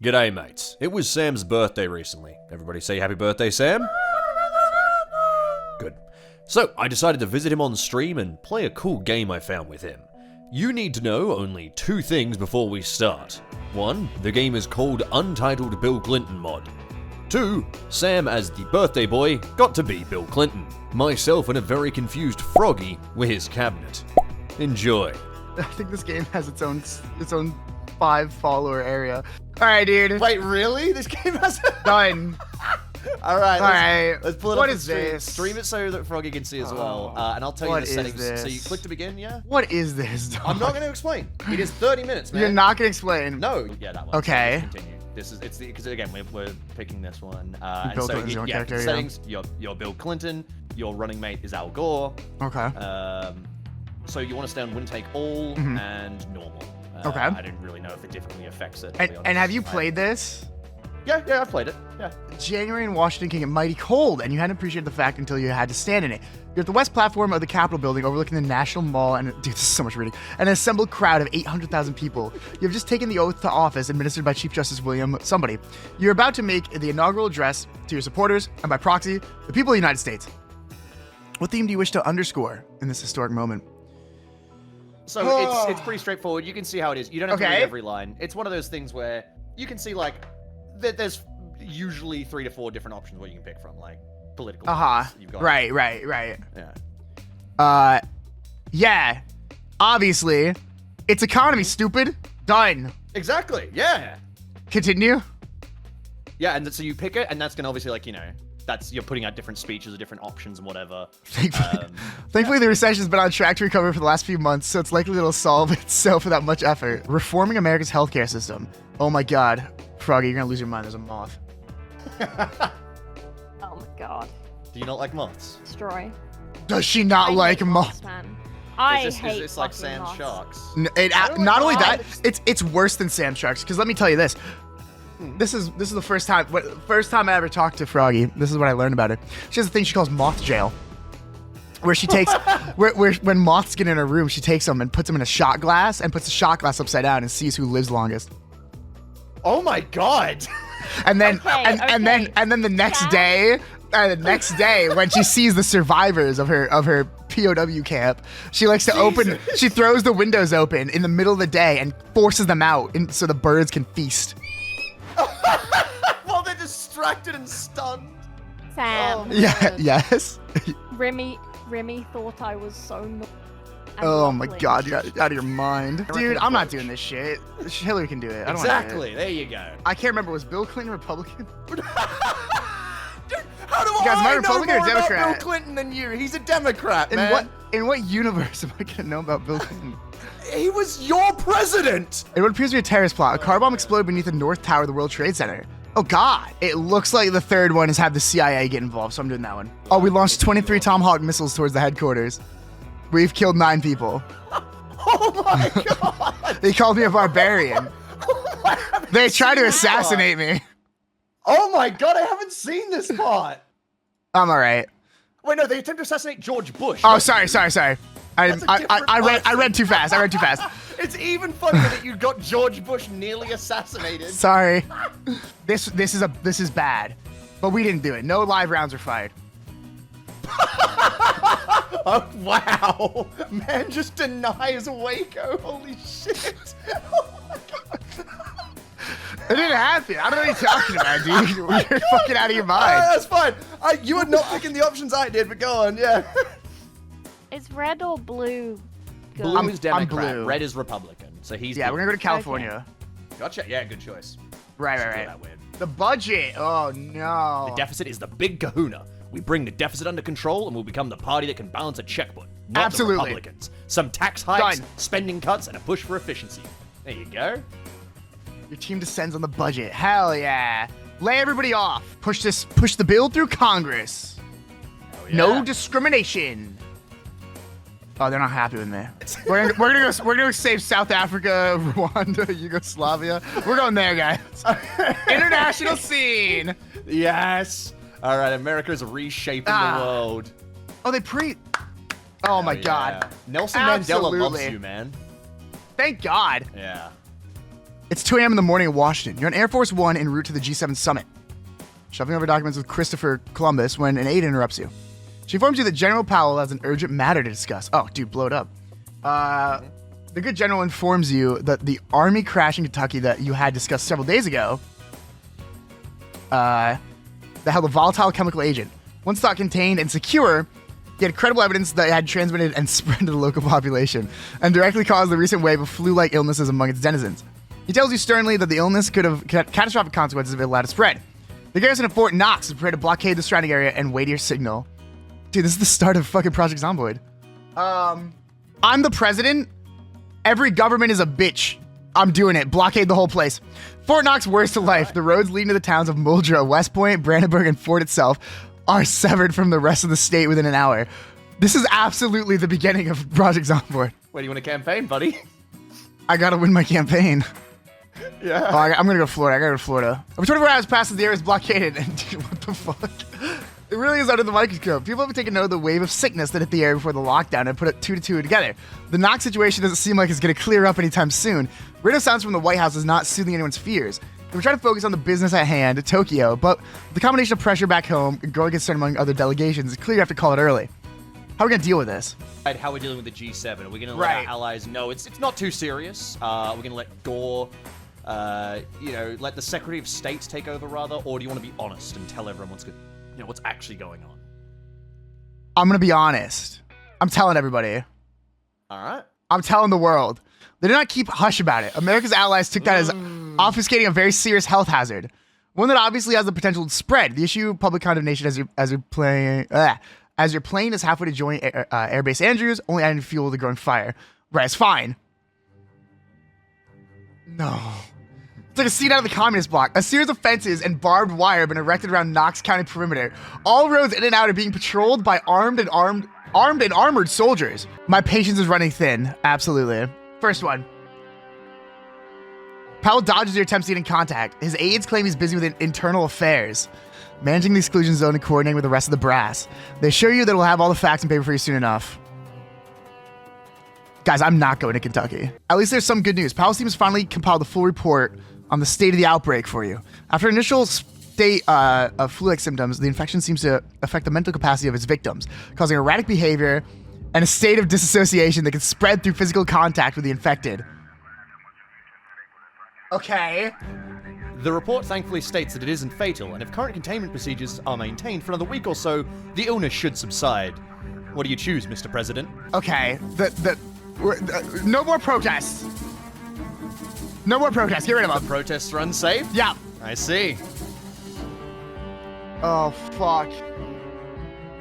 G'day, mates. It was Sam's birthday recently. Everybody say happy birthday, Sam? Good. So, I decided to visit him on stream and play a cool game I found with him. You need to know only two things before we start. One, the game is called Untitled Bill Clinton Mod. Two, Sam as the birthday boy got to be Bill Clinton. Myself and a very confused Froggy were his cabinet. Enjoy. I think this game has its own 5-follower area. All right, dude. Wait, really? This game has Done. All right. Let's pull it what up is and this? Stream it so that Froggy can see as well. And I'll tell you What the is settings. this? So you click to begin, yeah? What is this? Dog? I'm not going to explain. It is 30 minutes, man. You're not gonna explain. No. Yeah, that one. Okay. So let's continue. It's because again we're picking this one. Bill Clinton's your own character, yeah. Settings. You're Bill Clinton. Your running mate is Al Gore. Okay. So you want to stay on win take all and normal. Okay. I didn't really know if it differently affects it. And have you played this? Yeah, I've played it. Yeah. January in Washington can get mighty cold, and you hadn't appreciated the fact until you had to stand in it. You're at the west platform of the Capitol building overlooking the National Mall, and dude, this is so much reading. An assembled crowd of 800,000 people. You have just taken the oath to office administered by Chief Justice William somebody. You're about to make the inaugural address to your supporters, and by proxy, the people of the United States. What theme do you wish to underscore in this historic moment? So it's pretty straightforward. You can see how it is. You don't have to read Okay. every line. It's one of those things where you can see like there's usually 3 to 4 different options where you can pick from, like political. lines. You've got- Right. Yeah. Yeah. Obviously, it's economy, stupid. Done. Exactly. Yeah. Continue. Yeah, and so you pick it, and that's gonna obviously that's you're putting out different speeches or different options and whatever. Thankfully, the recession's been on track to recover for the last few months, so it's likely it'll solve itself without much effort. Reforming America's healthcare system. Oh my God, Froggy, you're gonna lose your mind. There's a moth. Oh my god. Do you not like moths? Destroy. Does she not like hate moth? man. I Is hate this like fucking sand moths. sharks? Not only that, moths. it's worse than sand sharks. Because let me tell you this. This is the first time I ever talked to Froggy. This is what I learned about it. She has a thing she calls moth jail, where she takes where when moths get in her room, she takes them and puts them in a shot glass and puts the shot glass upside down and sees who lives longest. Oh my God! And then Okay, and then the next day, when she sees the survivors of her POW camp, she likes to she throws the windows open in the middle of the day and forces them out so the birds can feast. While they're distracted and stunned. Sam. Yeah, yes. Rimmy thought I was so Oh my God, you're out of your mind. Dude, I'm not doing this shit. Hillary can do it. I don't wanna do Exactly. There you go. it. I can't remember, was Bill Clinton Republican? Dude, how do guys, am I I Republican know or more about Democrat? Bill Clinton than you? He's a Democrat, In man. what universe am I gonna know about Bill Clinton? He was your president. In what appears to be a terrorist plot, a car bomb exploded beneath the North Tower of the World Trade Center. Oh God. It looks like the third one has had the CIA get involved, so I'm doing that one. Oh, we launched 23 Tomahawk missiles towards the headquarters. We've killed 9 people. Oh my God. They called me a barbarian. They tried to assassinate me. Oh my God, I haven't seen this part. I'm alright. Wait, no, they attempted to assassinate George Bush. Oh, sorry. That's a different I read too fast. It's even funnier that you got George Bush nearly assassinated. Sorry. This is bad. But we didn't do it. No live rounds were fired. Oh, wow. Man just denies Waco. Holy shit. Oh my God. It didn't happen. I don't know what you're talking about, dude. You're fucking out of your mind. That's fine. You were not picking the options I did, but go on, yeah. Is red or blue good? Blue is Democrat, blue. red is Republican. So he's Yeah, good. we're gonna go to California. Gotcha. Yeah, good choice. Right. That weird. The budget. Oh no. The deficit is the big kahuna. We bring the deficit under control and we'll become the party that can balance a checkbook. Not Absolutely. the Republicans. Some tax hikes, Done. spending cuts, and a push for efficiency. There you go. Your team descends on the budget. Hell yeah. Lay everybody off. Push the bill through Congress. Oh, yeah. No discrimination. Oh, they're not happy with me. We're gonna go save South Africa, Rwanda, Yugoslavia. We're going there, guys. International scene. Yes. All right, America is reshaping the world. Oh, Oh my God. Nelson Mandela loves Absolutely. you, man. Thank God. Yeah. It's 2 a.m. in the morning in Washington. You're on Air Force One en route to the G7 summit. Shuffling over documents with Christopher Columbus when an aide interrupts you. She informs you that General Powell has an urgent matter to discuss. Oh, dude, blow it up. The good general informs you that the army crash in Kentucky that you had discussed several days ago that held a volatile chemical agent. Once thought contained and secure, he had credible evidence that it had transmitted and spread to the local population and directly caused the recent wave of flu-like illnesses among its denizens. He tells you sternly that the illness could have catastrophic consequences if it allowed to spread. The garrison of Fort Knox is prepared to blockade the surrounding area and wait your signal. Dude, this is the start of fucking Project Zomboid. I'm the president. Every government is a bitch. I'm doing it. Blockade the whole place. Fort Knox worst to life. The roads leading to the towns of Muldrow, West Point, Brandenburg, and Fort itself are severed from the rest of the state within an hour. This is absolutely the beginning of Project Zomboid. Where do you want to campaign, buddy? I gotta win my campaign. Yeah. Oh, I'm gonna go to Florida. I gotta go to Florida. Over 24 hours passes, the area is blockaded. And dude, what the fuck? It really is under the microscope. People have taken note of the wave of sickness that hit the area before the lockdown and put it 2 to 2 together. The Knox situation doesn't seem like it's gonna clear up anytime soon. Radio sounds from the White House is not soothing anyone's fears. We're trying to focus on the business at hand, Tokyo, but the combination of pressure back home and growing concern among other delegations, it's clear you have to call it early. How are we gonna deal with this? How we're dealing with the G7? Are we gonna let Right. our allies know it's not too serious? We're gonna let Gore, let the Secretary of State take over rather, or do you want to be honest and tell everyone what's actually going on? I'm gonna be honest. I'm telling everybody. All right. I'm telling the world. They did not keep hush about it. America's allies took that as obfuscating a very serious health hazard, one that obviously has the potential to spread. The issue of public condemnation as your plane is halfway to join Airbase Andrews, only adding fuel to the growing fire. Right, it's fine. No. It's like a scene out of the communist bloc. A series of fences and barbed wire have been erected around Knox County perimeter. All roads in and out are being patrolled by armed and armored soldiers. My patience is running thin. Absolutely. First one. Powell dodges your attempts to get in contact. His aides claim he's busy with internal affairs, managing the exclusion zone and coordinating with the rest of the brass. They assure you that we'll have all the facts and paper for you soon enough. Guys, I'm not going to Kentucky. At least there's some good news. Powell's team has finally compiled a full report on the state of the outbreak for you. After initial state of flu-like symptoms, the infection seems to affect the mental capacity of its victims, causing erratic behavior and a state of disassociation that can spread through physical contact with the infected. Okay. The report thankfully states that it isn't fatal, and if current containment procedures are maintained for another week or so, the illness should subside. What do you choose, Mr. President? Okay. No more protests. No more protests. Get rid of them. Protests are unsafe? Yeah. I see. Oh, fuck.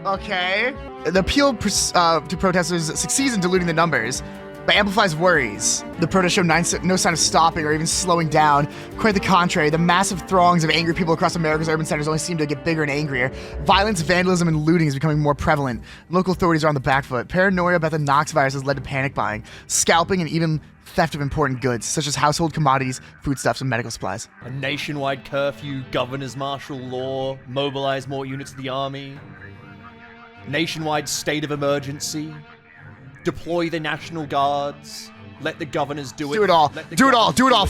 Okay. The appeal to protesters succeeds in diluting the numbers, but amplifies worries. The protests show no sign of stopping or even slowing down. Quite the contrary, the massive throngs of angry people across America's urban centers only seem to get bigger and angrier. Violence, vandalism, and looting is becoming more prevalent. Local authorities are on the back foot. Paranoia about the Knox virus has led to panic buying, scalping, and even theft of important goods, such as household commodities, foodstuffs, and medical supplies. A nationwide curfew, governor's martial law, mobilize more units of the army, nationwide state of emergency, deploy the National Guards, let the governors do it. Do it all. Do it all. Do it all.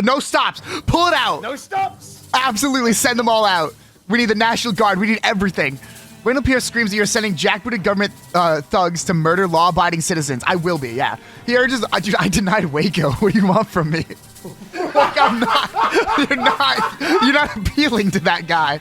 No stops. Pull it out. No stops. Absolutely. Send them all out. We need the National Guard. We need everything. Randall Pierce screams that you're sending jackbooted government thugs to murder law-abiding citizens. I will be, yeah. He urges, I denied Waco. What do you want from me? Like, I'm not. You're not appealing to that guy.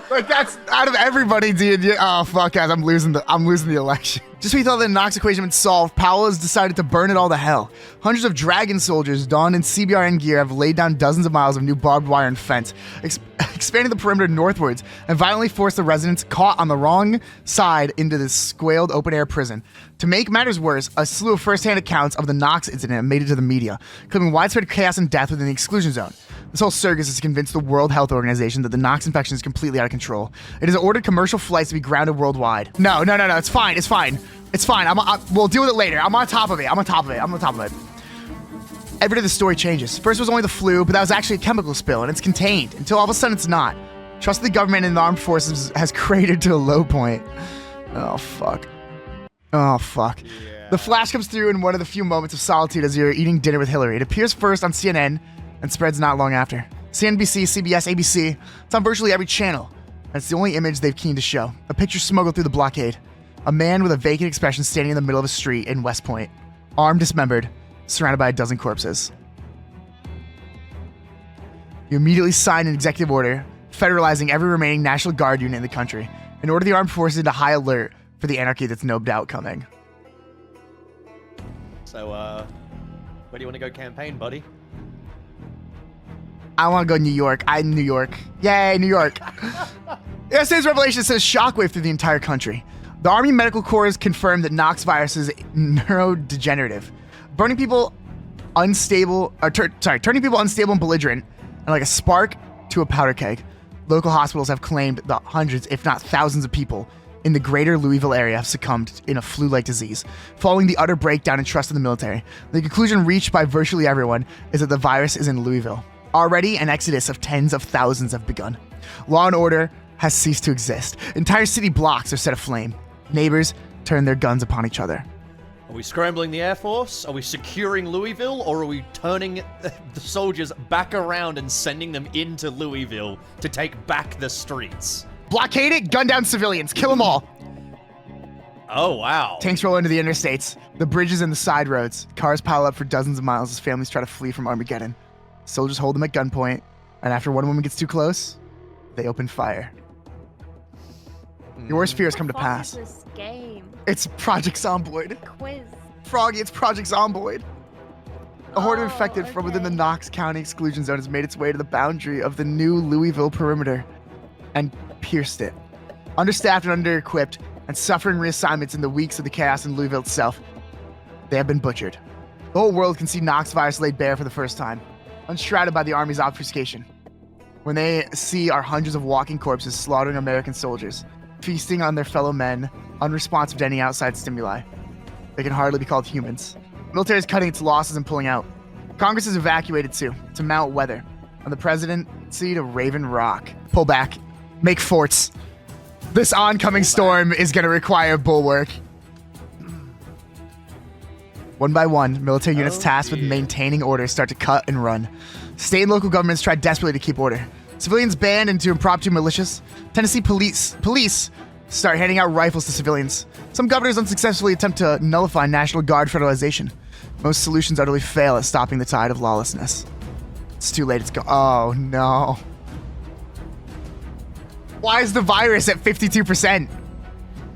Like, that's out of everybody, dude. Oh, fuck, guys, I'm losing the election. Just when you thought the Knox equation had been solved, Powell has decided to burn it all to hell. Hundreds of Dragon soldiers donned in CBRN gear have laid down dozens of miles of new barbed wire and fence, expanding the perimeter northwards, and violently forced the residents caught on the wrong side into this squalid open-air prison. To make matters worse, a slew of first-hand accounts of the Knox incident made it to the media, claiming widespread chaos and death within the exclusion zone. This whole circus is to convince the World Health Organization that the Knox infection is completely out of control. It has ordered commercial flights to be grounded worldwide. No. It's fine. It's fine. It's fine. We'll deal with it later. I'm on top of it. Every day the story changes. First it was only the flu, but that was actually a chemical spill, and it's contained, until all of a sudden it's not. Trust the government and the armed forces has cratered to a low point. Oh, fuck. Yeah. The flash comes through in one of the few moments of solitude as you're eating dinner with Hillary. It appears first on CNN and spreads not long after. CNBC, CBS, ABC, it's on virtually every channel. And it's the only image they've keen to show. A picture smuggled through the blockade. A man with a vacant expression standing in the middle of a street in West Point. Arm dismembered, surrounded by a dozen corpses. You immediately sign an executive order federalizing every remaining National Guard unit in the country and order the armed forces into high alert for the anarchy that's no doubt coming. So, where do you want to go campaign, buddy? I want to go New York. I'm New York. Yay, New York. Yesterday's revelation says shockwave through the entire country. The Army Medical Corps has confirmed that Knox virus is neurodegenerative, turning people unstable and belligerent, and like a spark to a powder keg. Local hospitals have claimed that hundreds, if not thousands of people in the greater Louisville area have succumbed in a flu-like disease, following the utter breakdown in trust in the military. The conclusion reached by virtually everyone is that the virus is in Louisville. Already, an exodus of tens of thousands have begun. Law and order has ceased to exist. Entire city blocks are set aflame. Neighbors turn their guns upon each other. Are we scrambling the Air Force? Are we securing Louisville? Or are we turning the soldiers back around and sending them into Louisville to take back the streets? Blockade it, gun down civilians, kill them all. Oh, wow. Tanks roll into the interstates, the bridges and the side roads. Cars pile up for dozens of miles as families try to flee from Armageddon. Soldiers hold them at gunpoint, and after one woman gets too close, they open fire. Your worst fears come to pass. What is this game? It's Project Zomboid. Quiz. Froggy, it's Project Zomboid. A horde of infected from within the okay. Knox County exclusion zone has made its way to the boundary of the new Louisville perimeter and pierced it. Understaffed and under-equipped and suffering reassignments in the weeks of the chaos in Louisville itself, they have been butchered. The whole world can see Knox virus laid bare for the first time, unshrouded by the Army's obfuscation. When they see our hundreds of walking corpses slaughtering American soldiers, feasting on their fellow men, unresponsive to any outside stimuli, they can hardly be called humans. The military is cutting its losses and pulling out. Congress is evacuated to Mount Weather, and the presidency to Raven Rock. Pull back. Make forts. This oncoming storm is going to require bulwark. One by one, military units tasked with maintaining order start to cut and run. State and local governments try desperately to keep order. Civilians band into impromptu militias. Tennessee police start handing out rifles to civilians. Some governors unsuccessfully attempt to nullify National Guard federalization. Most solutions utterly fail at stopping the tide of lawlessness. It's too late. Oh, no. Why is the virus at 52%?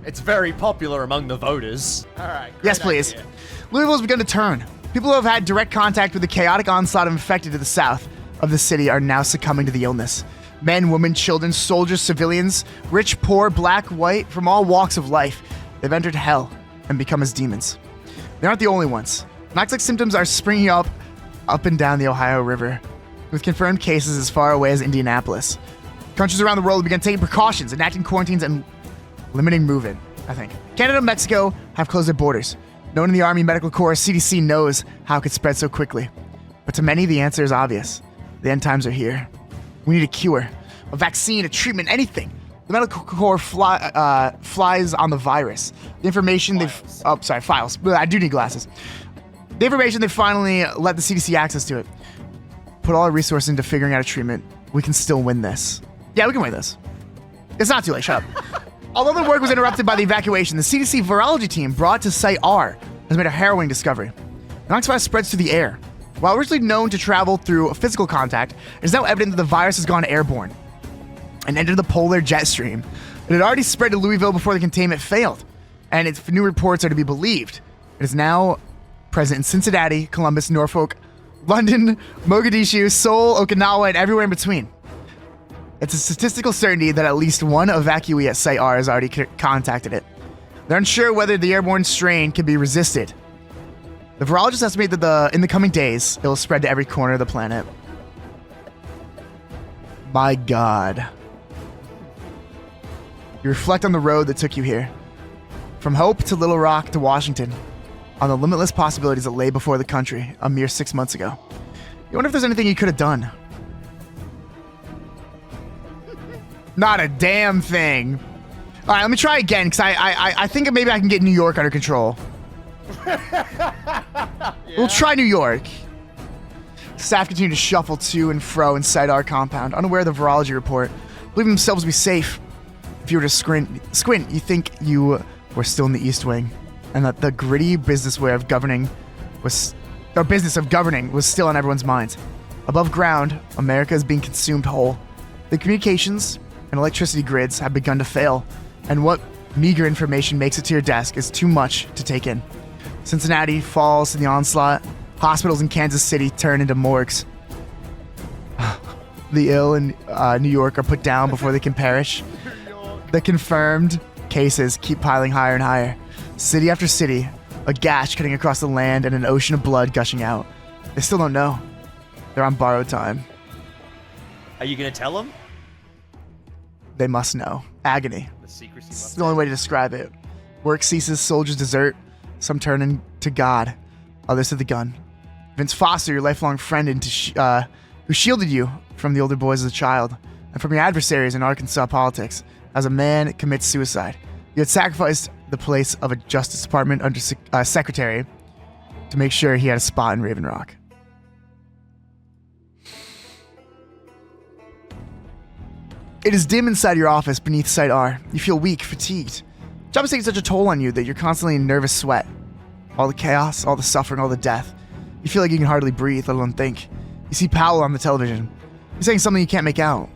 It's very popular among the voters. All right. Yes, please. Idea. Louisville has begun to turn. People who have had direct contact with the chaotic onslaught of infected to the south of the city are now succumbing to the illness. Men, women, children, soldiers, civilians, rich, poor, black, white, from all walks of life, they've entered hell and become as demons. They aren't the only ones. Knox-like symptoms are springing up and down the Ohio River, with confirmed cases as far away as Indianapolis. Countries around the world have begun taking precautions, enacting quarantines, and limiting movement, I think. Canada and Mexico have closed their borders. No one in the Army Medical Corps, CDC, knows how it could spread so quickly. But to many, the answer is obvious. The end times are here. We need a cure, a vaccine, a treatment, anything. The Medical Corps flies on the virus. The information files. I do need glasses. The information they finally let the CDC access to it. Put all our resources into figuring out a treatment. We can still win this. Yeah, we can win this. It's not too late, shut up. Although the work was interrupted by the evacuation, the CDC virology team brought to Site R has made a harrowing discovery. Knox virus spreads through the air. While originally known to travel through physical contact, it is now evident that the virus has gone airborne and entered the polar jet stream. It had already spread to Louisville before the containment failed, and if new reports are to be believed, it is now present in Cincinnati, Columbus, Norfolk, London, Mogadishu, Seoul, Okinawa, and everywhere in between. It's a statistical certainty that at least one evacuee at Site R has already contacted it. They're unsure whether the airborne strain can be resisted. The virologists estimate that in the coming days, it will spread to every corner of the planet. My God. You reflect on the road that took you here. From Hope to Little Rock to Washington, on the limitless possibilities that lay before the country a mere 6 months ago. You wonder if there's anything you could have done. Not a damn thing. All right, let me try again, because I think maybe I can get New York under control. We'll try New York. Staff continue to shuffle to and fro inside our compound, unaware of the virology report, believing themselves to be safe. If you were to squint, you think you were still in the East Wing, and that the gritty business way of governing was still on everyone's minds. Above ground, America is being consumed whole. The communications and electricity grids have begun to fail, and what meager information makes it to your desk is too much to take in. Cincinnati falls to the onslaught. Hospitals in Kansas City turn into morgues. The ill in New York are put down before they can perish. The confirmed cases keep piling higher and higher. City after city, a gash cutting across the land and an ocean of blood gushing out. They still don't know. They're on borrowed time. Are you gonna tell them? They must know. Agony. The secrecy It's must the only way to describe it. Work ceases, soldiers desert. Some turn to God, others to the gun. Vince Foster, your lifelong friend, who shielded you from the older boys as a child and from your adversaries in Arkansas politics, as a man commits suicide. You had sacrificed the place of a Justice Department under secretary to make sure he had a spot in Raven Rock. It is dim inside your office beneath Site R. You feel weak, fatigued. Job is taking such a toll on you that you're constantly in nervous sweat. All the chaos, all the suffering, all the death. You feel like you can hardly breathe, let alone think. You see Powell on the television. He's saying something you can't make out.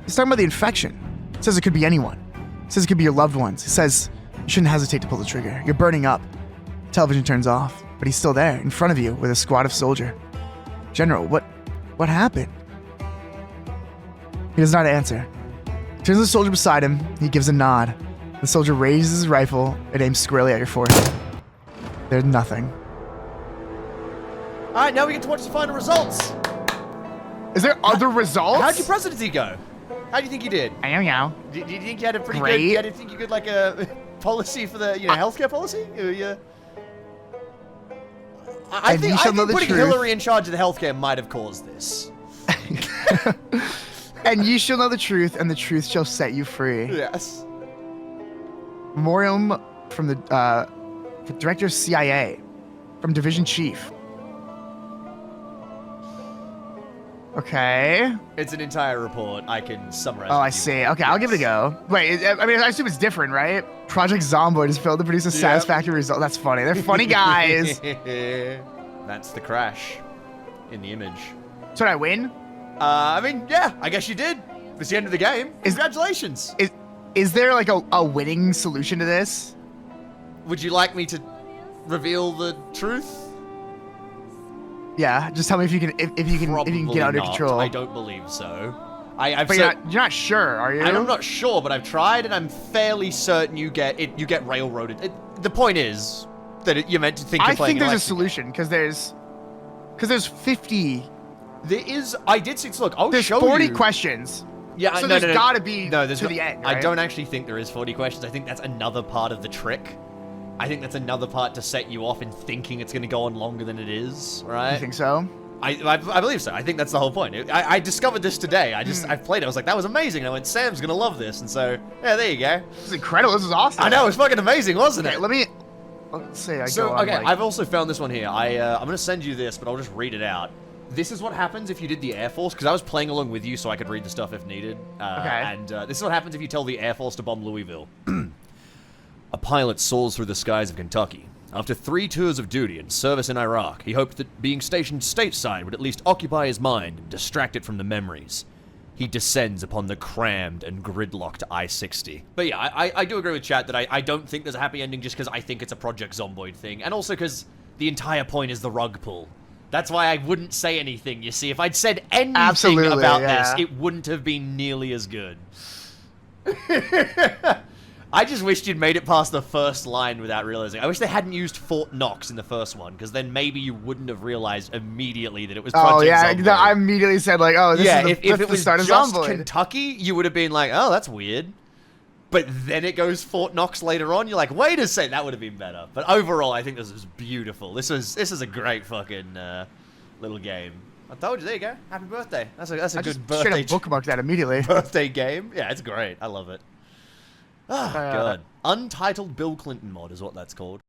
He's talking about the infection. He says it could be anyone. He says it could be your loved ones. He says you shouldn't hesitate to pull the trigger. You're burning up. Television turns off, but he's still there, in front of you, with a squad of soldiers. General, what happened? He does not answer. He turns to the soldier beside him. He gives a nod. The soldier raises his rifle and aims squarely at your forehead. There's nothing. Alright, now we get to watch the final results. Is there other results? How'd your presidency go? How do you think you did? I don't know. Do you think you had a pretty Great. good? You had think you could like a policy for the healthcare policy? I think putting Hillary in charge of the healthcare might have caused this. And you shall know the truth, and the truth shall set you free. Yes. Memoriam from the director of CIA, from Division Chief. Okay. It's an entire report. I can summarize. Oh, I see. Okay, I'll give it a go. Wait, I mean, I assume it's different, right? Project Zomboid is failed to produce a satisfactory result. That's funny. They're funny guys. That's the crash in the image. So did I win? I mean, yeah, I guess you did. It's the end of the game. Congratulations. Is there like a winning solution to this? Would you like me to reveal the truth? Yeah, just tell me if you can get under control. I don't believe so. But you're not sure, are you? I'm not sure, but I've tried, and I'm fairly certain you get railroaded. The point is that you're meant to think. I think there's a solution because there's 50. There is. I did see. Look, I'll there's show 40 you. questions. Yeah, so there's got to be to the end. Right? I don't actually think there is 40 questions. I think that's another part of the trick. I think that's another part to set you off in thinking it's going to go on longer than it is, right? You think so? I believe so. I think that's the whole point. I discovered this today. I played it. I was like, that was amazing. And I went, Sam's going to love this. And so, yeah, there you go. This is incredible. This is awesome. I know. It was fucking amazing, wasn't it? Let's say I go on. Okay, I've also found this one here. I'm going to send you this, but I'll just read it out. This is what happens if you did the Air Force, because I was playing along with you so I could read the stuff if needed. Okay. And this is what happens if you tell the Air Force to bomb Louisville. A pilot soars through the skies of Kentucky. After 3 tours of duty and service in Iraq, he hoped that being stationed stateside would at least occupy his mind and distract it from the memories. He descends upon the crammed and gridlocked I-60. But yeah, I do agree with chat that I don't think there's a happy ending just because I think it's a Project Zomboid thing. And also because the entire point is the rug pull. That's why I wouldn't say anything, you see. If I'd said anything about this, it wouldn't have been nearly as good. I just wished you'd made it past the first line without realizing. I wish they hadn't used Fort Knox in the first one, because then maybe you wouldn't have realized immediately that it was Project Zomboid. I immediately said, like, oh, this is if it was start just of Kentucky, you would have been like, oh, that's weird. But then it goes Fort Knox later on. You're like, wait a second, that would have been better. But overall, I think this is beautiful. This is a great fucking little game. I told you, there you go. Happy birthday. That's a good birthday. I should have bookmarked that immediately. Birthday game. Yeah, it's great. I love it. Oh, God. Untitled Bill Clinton Mod is what that's called.